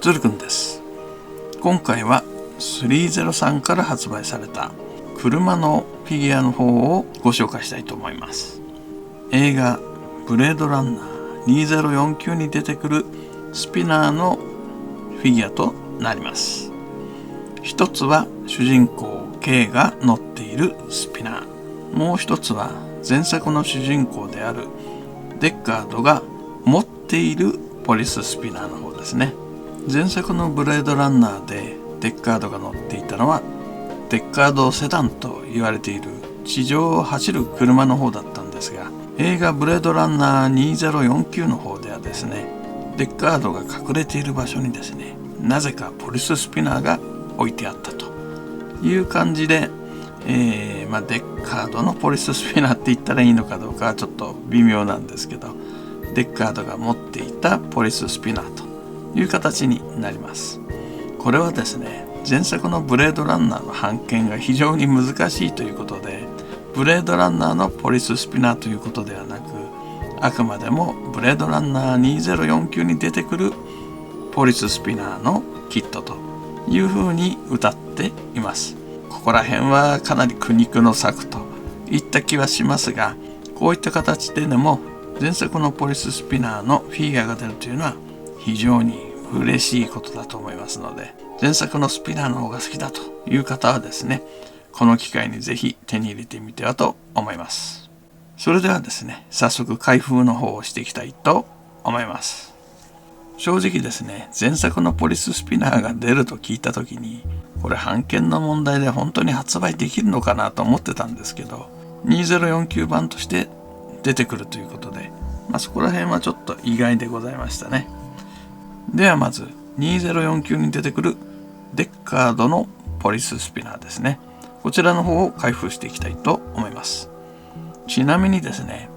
ズルくんです。今回は303から発売された車のフィギュアの方をご紹介したいと思います。映画ブレードランナー2049に出てくるスピナーのフィギュアとなります。一つは主人公 K が乗っているスピナー、もう一つは前作の主人公であるデッカードが持っているポリススピナーの方ですね。前作のブレードランナーでデッカードが乗っていたのはデッカードセダンと言われている地上を走る車の方だったんですが、映画ブレードランナー2049の方ではですね、デッカードが隠れている場所にですね、なぜかポリススピナーが置いてあったという感じで、デッカードのポリススピナーって言ったらいいのかどうかはちょっと微妙なんですけど、デッカードが持っていたポリススピナーという形になります。これはですね、前作のブレードランナーの版権が非常に難しいということで、ブレードランナーのポリススピナーということではなく、あくまでもブレードランナー2049に出てくるポリススピナーのキットというふうに歌っています。ここら辺はかなり苦肉の策といった気はしますが、こういった形でも前作のポリススピナーのフィギュアが出るというのは非常に嬉しいことだと思いますので、前作のスピナーの方が好きだという方はですね、この機会にぜひ手に入れてみてはと思います。それではですね、早速開封の方をしていきたいと思います。正直ですね、前作のポリススピナーが出ると聞いた時に、これ版権の問題で本当に発売できるのかなと思ってたんですけど、2049版として出てくるということで、そこら辺はちょっと意外でございましたね。ではまず2049に出てくるデッカードのポリススピナーですね。こちらの方を開封していきたいと思います。ちなみにですね、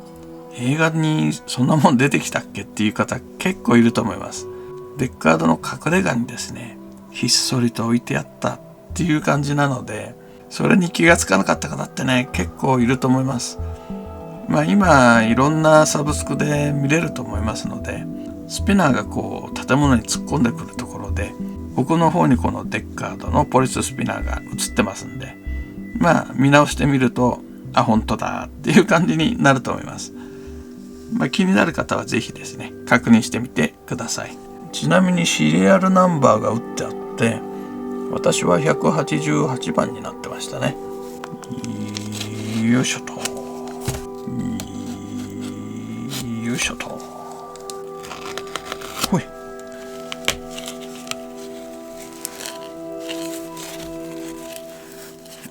映画にそんなもん出てきたっけっていう方結構いると思います。デッカードの隠れ家にですね、ひっそりと置いてあったっていう感じなので、それに気がつかなかった方ってね、結構いると思います。今いろんなサブスクで見れると思いますので、スピナーがこう建物に突っ込んでくるところで、僕の方にこのデッカードのポリススピナーが映ってますんで、見直してみると、本当だっていう感じになると思います。気になる方はぜひですね、確認してみてください。ちなみにシリアルナンバーが打ってあって、私は188番になってましたね。よいしょと。よいしょと。ほい。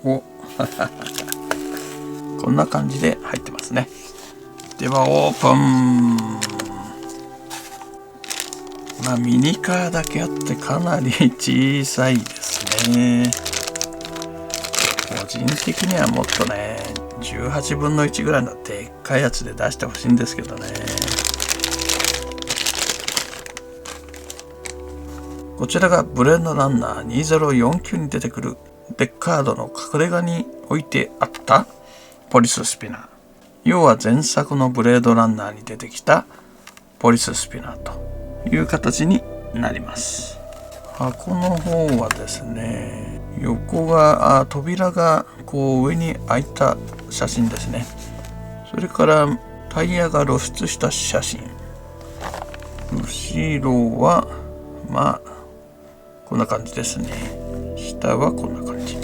おこんな感じで入ってますね。ではオープン。ミニカーだけあってかなり小さいですね。個人的にはもっとね、18分の1ぐらいのでっかいやつで出してほしいんですけどね。こちらがブレードランナー2049に出てくるデッカードの隠れ家に置いてあったポリススピナー。要は前作のブレードランナーに出てきたポリススピナーという形になります。箱の方はですね、横が扉がこう上に開いた写真ですね。それからタイヤが露出した写真。後ろはこんな感じですね。下はこんな感じ。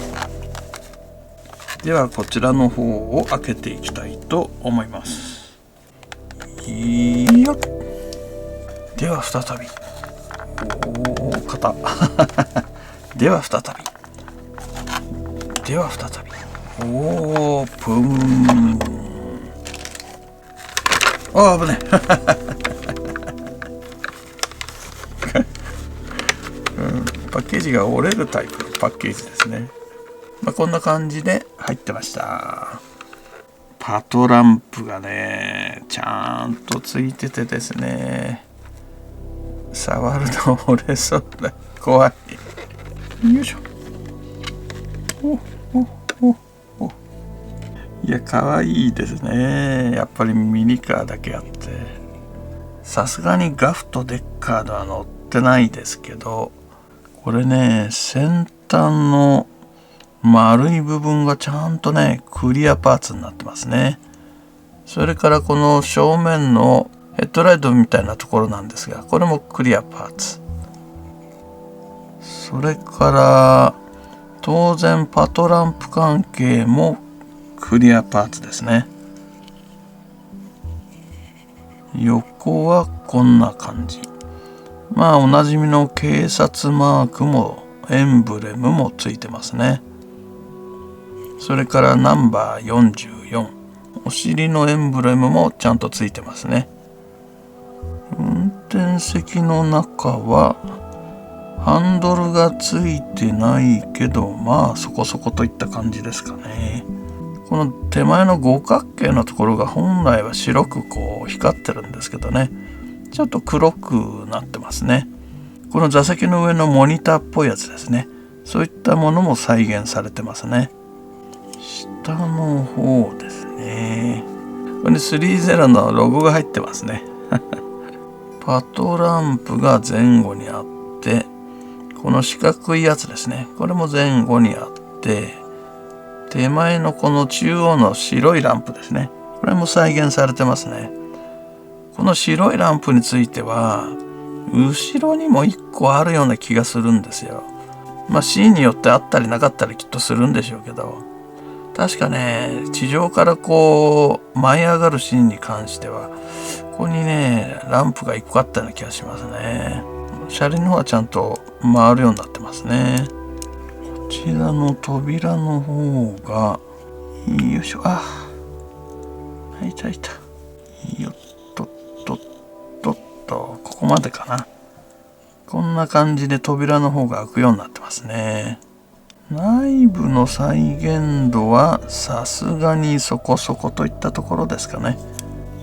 ではこちらの方を開けていきたいと思います。よっ。では再び。型。では再び。では再び。オープン。危ねパッケージが折れるタイプのパッケージですね。こんな感じで入ってました。パトランプがね、ちゃんとついててですね、触ると折れそうだ。怖い。よいしょ。いや、可愛いですね。やっぱりミニカーだけあって、さすがにガフとデッカードは乗っってないですけど、これね、先端の丸い部分がちゃんとねクリアパーツになってますね。それからこの正面のヘッドライトみたいなところなんですが、これもクリアパーツ。それから当然パトランプ関係もクリアパーツですね。横はこんな感じ。まあおなじみの警察マークもエンブレムもついてますね。それからナンバー44、お尻のエンブレムもちゃんとついてますね。運転席の中はハンドルがついてないけど、まあそこそこといった感じですかね。この手前の五角形のところが本来は白くこう光ってるんですけどね、ちょっと黒くなってますね。この座席の上のモニターっぽいやつですね、そういったものも再現されてますね。下の方ですね、これ30のロゴが入ってますねパトランプが前後にあって、この四角いやつですね、これも前後にあって、手前のこの中央の白いランプですね、これも再現されてますね。この白いランプについては後ろにも1個あるような気がするんですよ。まあシーンによってあったりなかったりきっとするんでしょうけど、確かね地上からこう舞い上がるシーンに関してはここにねランプが1個あったような気がしますね。車輪の方はちゃんと回るようになってますね。こちらの扉の方がよいしょ、いたよっとっとっとっと、ここまでかな。こんな感じで扉の方が開くようになってますね。内部の再現度はさすがにそこそこといったところですかね。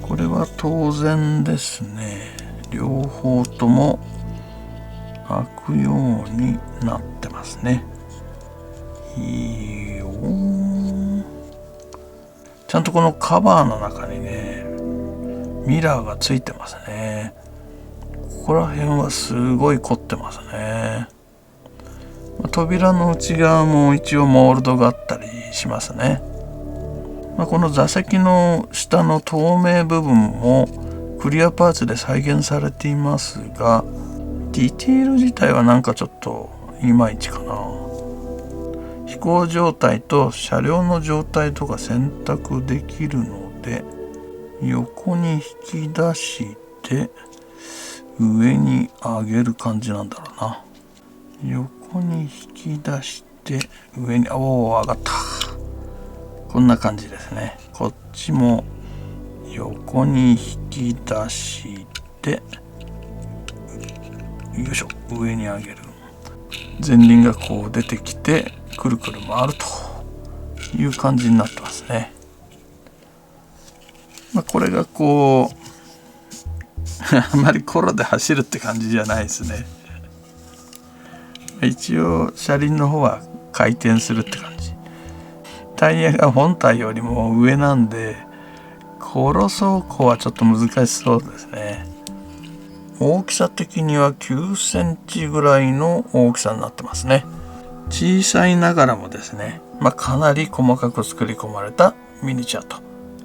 これは当然ですね、両方とも開くようになってますね。いいよ、ちゃんとこのカバーの中にねミラーがついてますね。ここら辺はすごい凝ってますね。扉の内側も一応モールドがあったりしますね。この座席の下の透明部分もクリアパーツで再現されていますが、ディテール自体はなんかちょっといまいちかな。飛行状態と車両の状態とか選択できるので、横に引き出して上に上げる感じなんだろうな。横に引き出して上に上がった。こんな感じですね。こっちも横に引き出してよいしょ、上に上げる。前輪がこう出てきてくるくる回るという感じになってますね。これがこうあまりコロで走るって感じじゃないですね。一応車輪の方は回転するって感じ。タイヤが本体よりも上なんでコロ走行はちょっと難しそうですね。大きさ的には9センチぐらいの大きさになってますね。小さいながらもですね、かなり細かく作り込まれたミニチュアと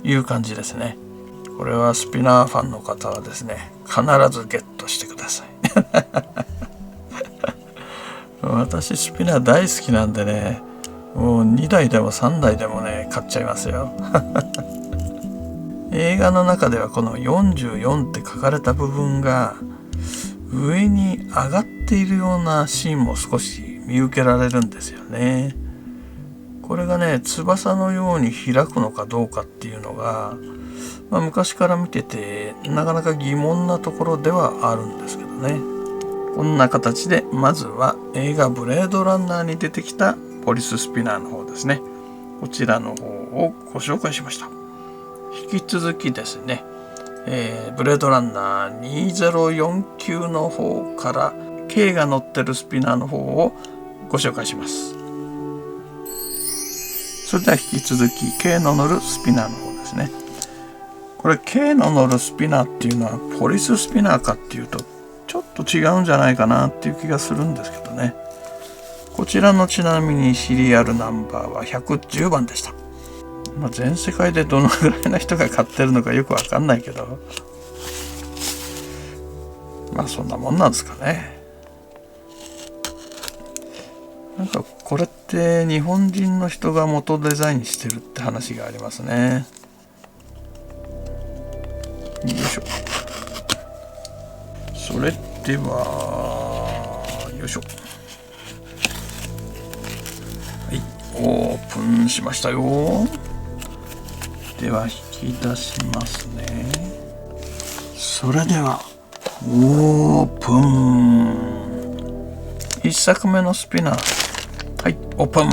いう感じですね。これはスピナーファンの方はですね、必ずゲットしてください私スピナー大好きなんでね、もう2台でも3台でもね買っちゃいますよ映画の中ではこの44って書かれた部分が上に上がっているようなシーンも少し見受けられるんですよね。これがね翼のように開くのかどうかっていうのが、昔から見ててなかなか疑問なところではあるんですけどね。こんな形でまずは映画ブレードランナーに出てきたポリススピナーの方ですね、こちらの方をご紹介しました。引き続きですね、ブレードランナー2049の方から K が乗ってるスピナーの方をご紹介します。それでは引き続き K の乗るスピナーの方ですね。これ K の乗るスピナーっていうのはポリススピナーかっていうとちょっと違うんじゃないかなっていう気がするんですけどね。こちらのちなみにシリアルナンバーは110番でした。全世界でどのぐらいの人が買ってるのかよくわかんないけど、そんなもんなんですかね。なんかこれって日本人の人が元デザインしてるって話がありますね。よいしょ。それではよいしょ。はい、オープンしましたよ。では引き出しますね。それではオープン。1作目のスピナー、はい、オープン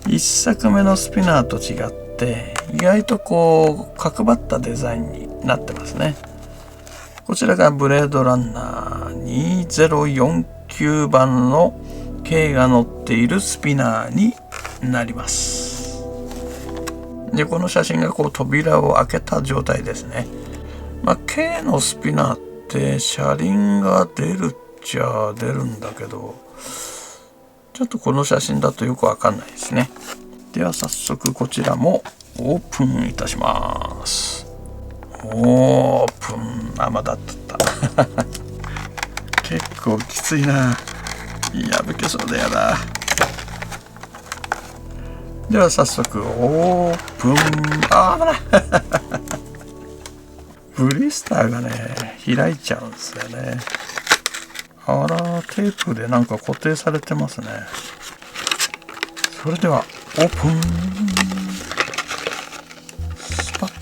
1作目のスピナーと違って意外とこう角張ったデザインになってますね。こちらがブレードランナー2049番の K が乗っているスピナーになります。でこの写真がこう扉を開けた状態ですね。K のスピナーって車輪が出るっちゃ出るんだけど、ちょっとこの写真だとよくわかんないですね。では早速こちらもオープンいたします。オープン。まだった結構きついな。破けそうだやだ。では早速オープン。危ないブリスターがね開いちゃうんですよね。あら、テープでなんか固定されてますね。それではオープン。スパッと。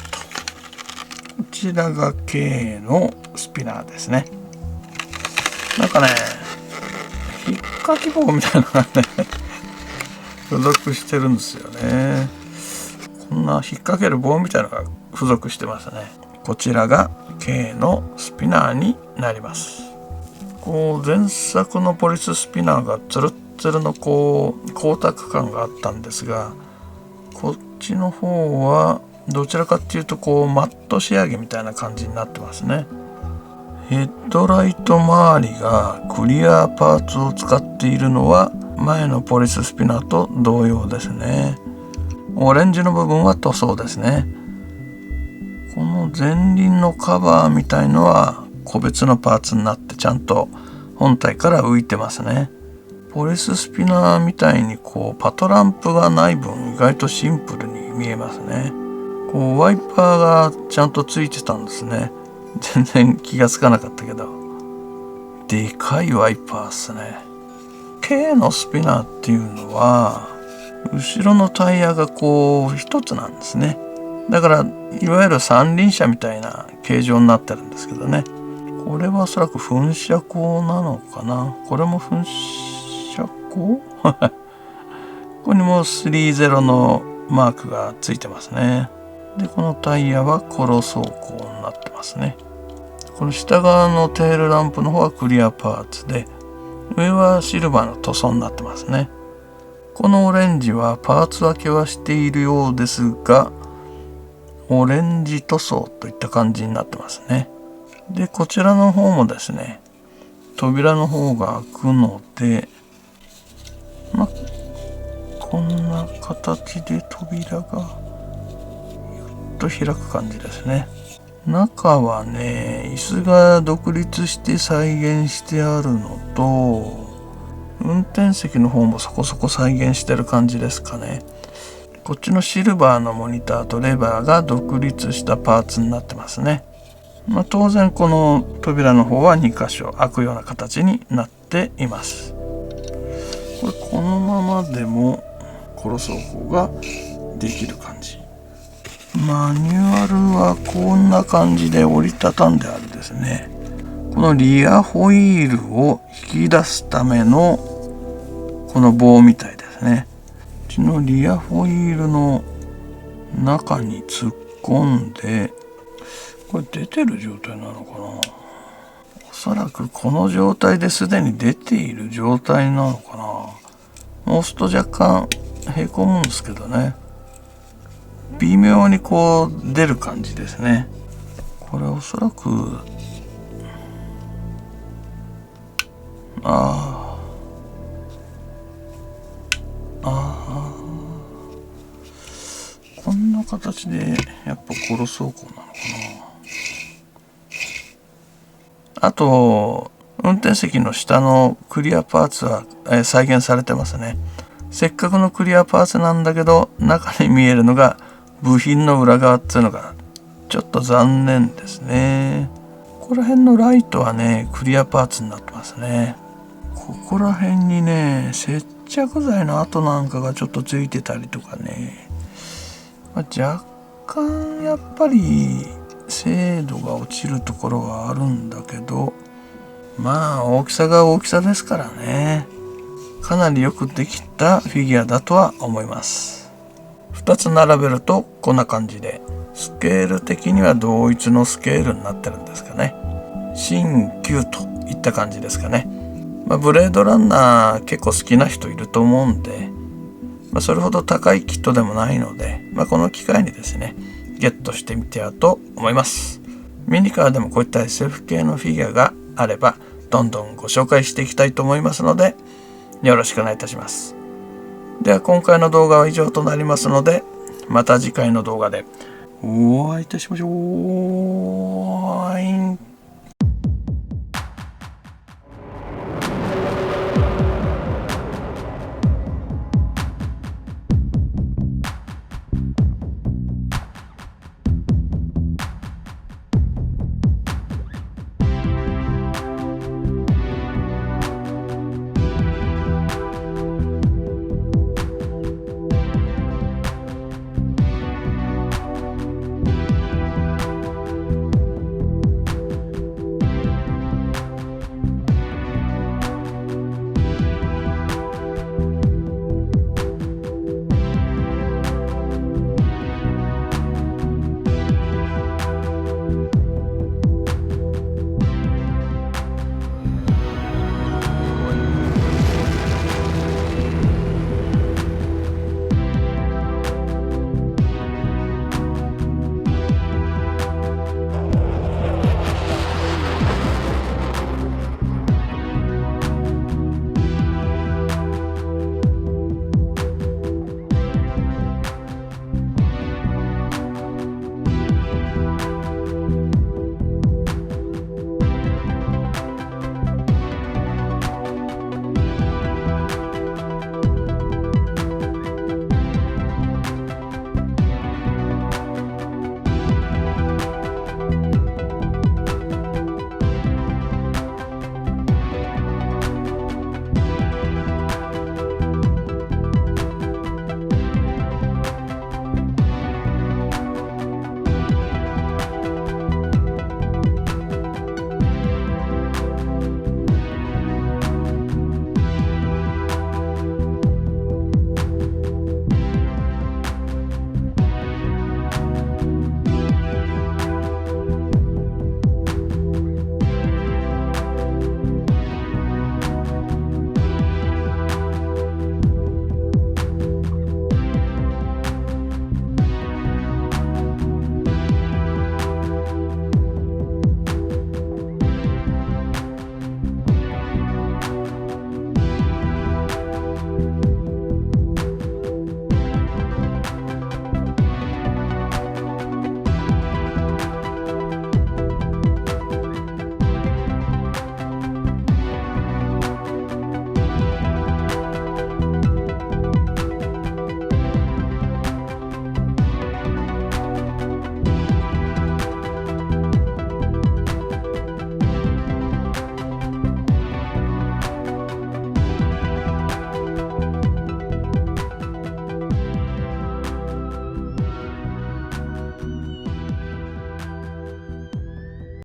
こちらが K のスピナーですね。なんかね引っかき棒みたいなのがね付属してるんですよね。こんな引っ掛ける棒みたいなのが付属してますね。こちらが K のスピナーになります。こう前作のポリススピナーがツルッツルのこう光沢感があったんですが、こっちの方はどちらかっていうとこうマット仕上げみたいな感じになってますね。ヘッドライト周りがクリアパーツを使っているのは前のポリススピナーと同様ですね。オレンジの部分は塗装ですね。この前輪のカバーみたいのは個別のパーツになってちゃんと本体から浮いてますね。ポリススピナーみたいにこうパトランプがない分意外とシンプルに見えますね。こうワイパーがちゃんとついてたんですね。全然気がつかなかったけど、でかいワイパーっすね。K のスピナーっていうのは後ろのタイヤがこう一つなんですね。だからいわゆる三輪車みたいな形状になってるんですけどね。これはおそらく噴射口なのかな。これも噴射口ここにも30のマークがついてますね。でこのタイヤはコロ走行になってますね。この下側のテールランプの方はクリアパーツで、上はシルバーの塗装になってますね。このオレンジはパーツ分けはしているようですが、オレンジ塗装といった感じになってますね。でこちらの方もですね、扉の方が開くので、こんな形で扉がと開く感じですね。中はね椅子が独立して再現してあるのと、運転席の方もそこそこ再現してる感じですかね。こっちのシルバーのモニターとレバーが独立したパーツになってますね。当然この扉の方は2箇所開くような形になっています。これこのままでもコロ走行ができる感じ。マニュアルはこんな感じで折りたたんであるですね。このリアホイールを引き出すためのこの棒みたいですね。うちのリアホイールの中に突っ込んで、これ出てる状態なのかな。おそらくこの状態ですでに出ている状態なのかな。押すと若干へこむんですけどね、微妙にこう出る感じですね。これおそらくああ、こんな形でやっぱコロ走行なのかな。あと運転席の下のクリアパーツは再現されてますね。せっかくのクリアパーツなんだけど、中に見えるのが部品の裏側っていうのがちょっと残念ですね。ここら辺のライトはねクリアパーツになってますね。ここら辺にね接着剤の跡なんかがちょっとついてたりとかね、若干やっぱり精度が落ちるところはあるんだけど、大きさが大きさですからね、かなりよくできたフィギュアだとは思います。2つ並べるとこんな感じで、スケール的には同一のスケールになってるんですかね。新旧といった感じですかね。ブレードランナー結構好きな人いると思うんで、それほど高いキットでもないので、この機会にですねゲットしてみてはと思います。ミニカーでもこういった SF 系のフィギュアがあればどんどんご紹介していきたいと思いますので、よろしくお願いいたします。では今回の動画は以上となりますので、また次回の動画でお会いいたしましょう。